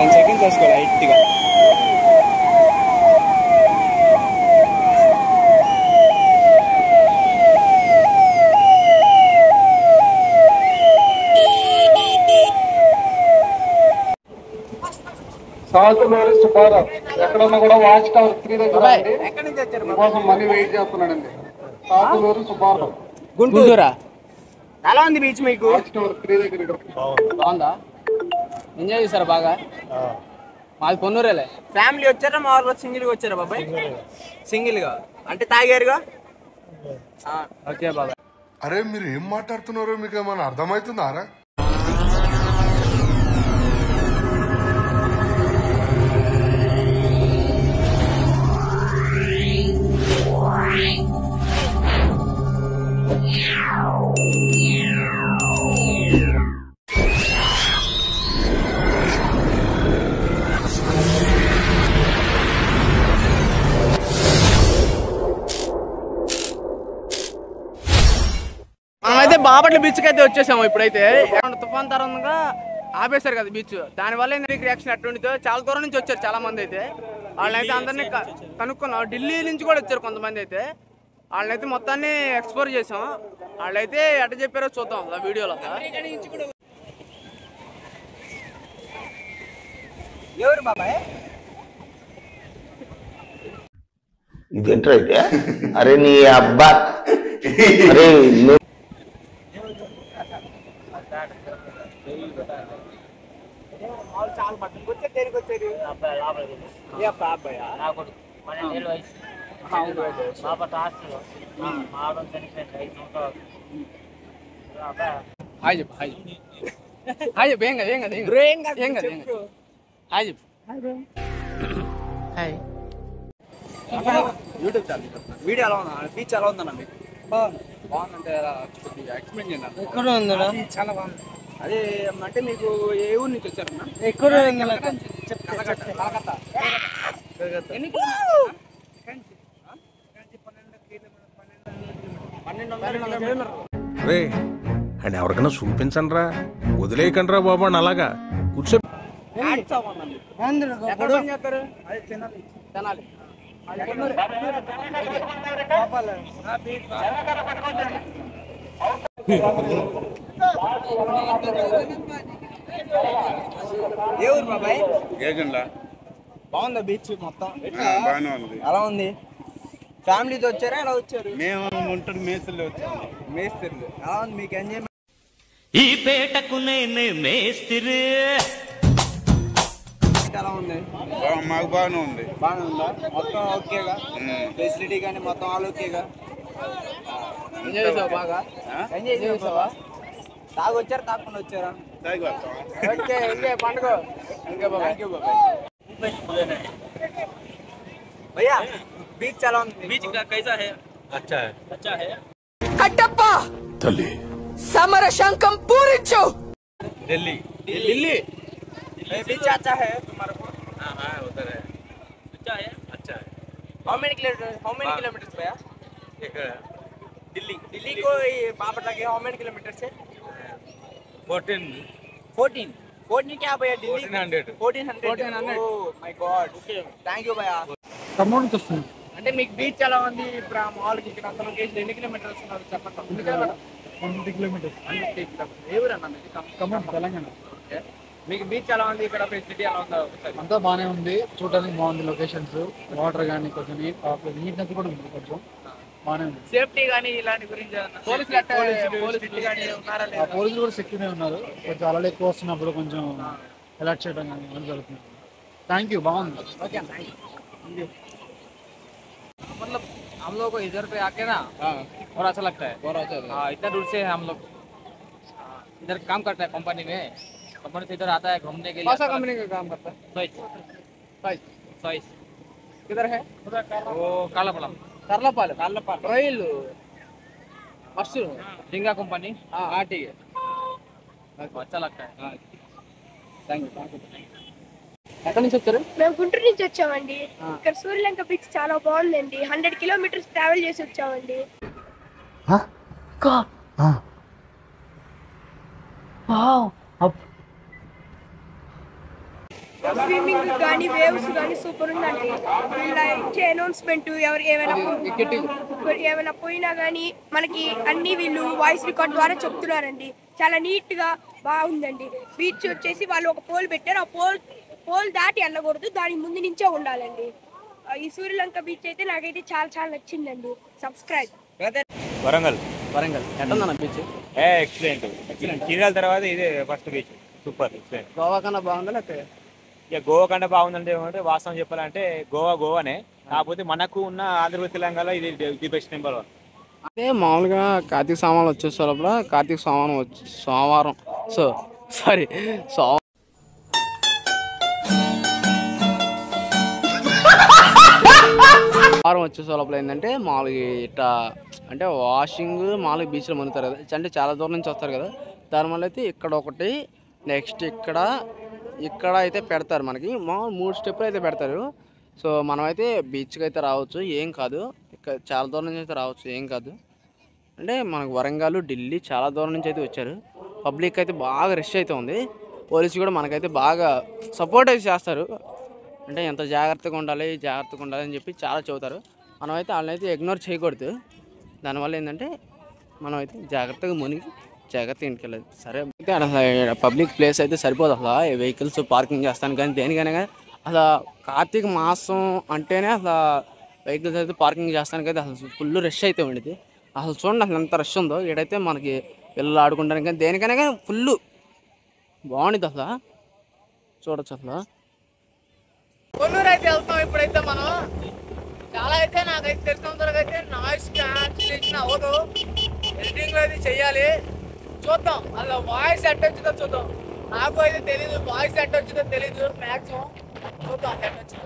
10 seconds వేసుకో లైట్గా. సాల్తులూరి సుబ్బారావు ఎక్కడున్నా కూడా వాచ్ టవర్ 3 దగ్గర కోసం మళ్ళీ వెయిట్ చేస్తున్నాడండి. సాల్తులూరి సుబ్బారావు గుంటూరా. ఎలా ఉంది బీచ్ మీకు? వాచ్ టవర్ 3 దగ్గర. బాగుందా? ఎంజాయ్ చేశారా బాగా? మాది పొన్నూరేలే. ఫ్యామిలీ వచ్చారా మామూలుగా సింగిల్గా వచ్చారా బాబాయ్? సింగిల్గా అంటే తాగారుగా? ఓకే బాబాయ్. అరే మీరు ఏం మాట్లాడుతున్నారో మీకు ఏమైనా అర్థమవుతుందారా? మనమైతే బాపట్ల బీచ్కి అయితే వచ్చేసాము. ఇప్పుడైతే తుఫాన్ తరంగా ఆపేశారు కదా బీచ్. దానివల్ల రియాక్షన్ అటువంటిదో చాలా దూరం నుంచి వచ్చారు చాలా మంది అయితే. వాళ్ళనైతే అందరినీ కనుక్కున్నాం. ఢిల్లీ నుంచి కూడా వచ్చారు కొంతమంది అయితే. వాళ్ళనైతే మొత్తాన్ని ఎక్స్ప్లోర్ చేసాం. వాళ్ళైతే ఎట్ట చెప్పారో చూద్దాం ఆ వీడియోలో. ఎవరు బాబాయ్? ఇదేంట్రా అయితే? అరే నీ అబ్బా, అరే చాలా పట్టుకు వచ్చారు. దేనికి వచ్చారు? హాయ్ చెప్పు. హాయ్ హాయ్ చెప్పు. ఏం కదా ఏం కదా ఏం కదా హాయ్ చెప్పు. హాయ్. యూట్యూబ్ ఛానల్ వీడియో ఎలా ఉందా? బీచ్ ఎలా ఉందన్న మీకు? బాగుందంటే ఎక్స్ప్లెయిన్ చేయండి. ఎక్కడ ఉందా? చాలా బాగుంది. అదే అంటే మీకు ఏ ఊరు నుంచి వచ్చారన్నా? ఎక్కడ అండ్ ఎవరికైనా చూపించండి రా, వదిలేయకండి రా బాబు అని అలాగా కూర్చో. తినాలి. ఏ ఊరు బాబాయ్? బాగుందా బీచ్ మొత్తం? బాగానే ఉంది. ఎలా ఉంది? ఫ్యామిలీతో వచ్చారా? ఎలా వచ్చారు? మేము గుంటూరు మేస్త్రిలో వచ్చాము. మేస్త్రి. ఎలా ఉంది మీకు ఎంజాయ్? ఈ పేటకు నేను మేస్త్రి. ఎలా ఉంది? మాకు బాగానే ఉంది. బాగానే ఉందా? మొత్తం ఓకేగా? ఫెసిలిటీ కానీ మొత్తం ఆల్ ఓకేగా? ఎంజాయ్ చేసావా బాగా? ఎంజాయ్ చేసావా? తాగొచ్చారా తాగకుండా వచ్చారా? ఓకే ఎంజాయ్ పండుగ. థ్యాంక్ యూ బాబాయ్. భయ్యా बीच चला बीच का कैसा है? अच्छा है. अच्छा है. कटप्पा తల్లి समर शंकम पूरी चो दिल्ली. दिल्ली बीच अच्छा है तुम्हारे को? हाँ हाँ उधर है. अच्छा है. अच्छा है. How many kilometers भैया? एक दिल्ली. दिल्ली को बापटला के how many kilometers है? 14 क्या भैया? Delhi 1400. Oh my God. Thank you भैया. ఖమ్మం నుంచి వస్తుంది. అంటే మీకు బీచ్ ఎలా ఉంది? ఇప్పుడు మామూలుగా ఇక్కడ అంత లొకేషన్ ఎన్ని కిలోమీటర్స్ ఉన్నారు చెప్పండి. 150 కిలోమీటర్స్. ఏ ఊరు అన్న మీది? ఖమ్మం తెలంగాణ. మీకు బీచ్ ఎలా ఉంది? ఇక్కడ ఫెసిలిటీ ఎలా ఉందో? అంతా బాగానే ఉంది, చూడడానికి బాగుంది. లొకేషన్స్, వాటర్ కానీ కొంచెం నీట్నెస్ కూడా ఉంది, కొంచెం బాగానే ఉంది. సేఫ్టీ కానీ ఇలాంటి గురించి పోలీసులు కూడా సెక్యూర్ ఉన్నారు. కొంచెం అలలు ఎక్కువ వస్తున్నప్పుడు కొంచెం అలర్ట్ చేయడం కానీ అలా జరుగుతుంది. Thank you. బాగుంది. ఓకే मतलब हम लोग को इधर पे आके ना और अच्छा लगता है. और अच्छा है. इतना दूर से हम लोग इधर काम करता है कंपनी में. कंपनी से इधर आता है घूमने के लिए. कौन सा कंपनी का काम करता है? सॉइस. किधर है? वो कालापालम. रॉयल मशरूम झींगा कंपनी. हाँ ठीक है. अच्छा लगता है. Thank you. ఎక్కడి నుంచి వచ్చారు? మేము గుంటూరు నుంచి వచ్చామండి. ఇక్కడ సూర్యలంక బీచ్ చాలా బాగుందండి. 100 కిలోమీటర్స్ ట్రావెల్ చేసి వచ్చామండి. స్విమ్మింగ్ కానీ వేవ్స్ కానీ సూపర్ ఉందండి. వీళ్ళ ఇచ్చే అనౌన్స్మెంట్ ఎవరు ఏమైనా పోయినా కానీ మనకి అన్ని వీళ్ళు వాయిస్ రికార్డ్ ద్వారా చెప్తున్నారండి. చాలా నీట్ గా బాగుందండి. బీచ్ వచ్చేసి వాళ్ళు ఒక పోల్ పెట్టారు. ఆ పోల్ దాటి వెళ్ళకూడదు, దాని ముందు నుంచే ఉండాలండి. ఈ సూర్యలంక బీచ్ అయితే నాకైతే చాలా చాలా నచ్చిందండి. సబ్స్క్రైబ్. వరంగల్ ఎట్లా బీచ్? ఎక్సలెంట్. చీరాల తర్వాత ఇదే first beach. Super excellent. Goa కన్నా బాగుందా లేకపోతే? ఇక గోవా కన్నా బాగుందంటే ఏమంటే వాస్తవం చెప్పాలంటే గోవానే. కాకపోతే మనకు ఉన్న ఆంధ్రప్రదేశ్ తెలంగాణలో ఇది ది బెస్ట్ నెంబర్ 1. అంటే మామూలుగా కార్తీక సోమవారం వచ్చేసే లోపల కార్తీక సోమవారం వచ్చేసే లోపల ఏంటంటే మామూలుగా ఇట్లా అంటే వాషింగ్ మామూలుగా బీచ్లో మునుగుతారు కదా, అంటే చాలా దూరం నుంచి వస్తారు కదా. దానివల్ల అయితే ఇక్కడ ఒకటి, నెక్స్ట్ ఇక్కడ అయితే పెడతారు. మనకి మామూలు 3 స్టెప్పులు అయితే పెడతారు. సో మనమైతే బీచ్కి అయితే రావచ్చు, ఏం కాదు. ఇక్కడ చాలా దూరం నుంచి అయితే రావచ్చు, ఏం కాదు. అంటే మనకు వరంగల్, ఢిల్లీ చాలా దూరం నుంచి అయితే వచ్చారు. పబ్లిక్ అయితే బాగా రష్ అయితే ఉంది. పోలీసు కూడా మనకైతే బాగా సపోర్ట్ అయితే చేస్తారు. అంటే ఎంత జాగ్రత్తగా ఉండాలి అని చెప్పి చాలా చెబుతారు. మనమైతే వాళ్ళని అయితే ఇగ్నోర్ చేయకూడదు. దానివల్ల ఏంటంటే మనం అయితే జాగ్రత్తగా మునిగి జాగ్రత్తగా ఇంటికెళ్ళదు. సరే అయితే అసలు పబ్లిక్ ప్లేస్ అయితే సరిపోదు. అసలు వెహికల్స్ పార్కింగ్ చేస్తాను కానీ దేనికైనా కానీ అసలు కార్తీక మాసం అంటేనే అసలు వెహికల్స్ అయితే పార్కింగ్ చేస్తానికి అయితే అసలు ఫుల్ రష్ అయితే ఉండేది. అసలు చూడండి అసలు ఎంత రష్ ఉందో. ఇక్కడైతే మనకి పిల్లలు ఆడుకుంటానికి కానీ దేనికైనా కానీ ఫుల్ బాగుంటుంది. అసలు చూడొచ్చు. అసలు కొన్నూరు అయితే వెళ్తాం ఇప్పుడైతే మనం. చాలా అయితే నాకైతే తెలిసినంతవరకు అయితే నాయిస్ క్యాన్సిలేషన్ అవ్వదు. ఎడిటింగ్లో అయితే చెయ్యాలి. చూద్దాం అలా వాయిస్ ఎట్ వచ్చిందో చూద్దాం. నాకు అయితే తెలీదు, వాయిస్ ఎట్ వచ్చిందో తెలీదు. మ్యాక్సిమం చూద్దాం ఎట్ వచ్చిందో.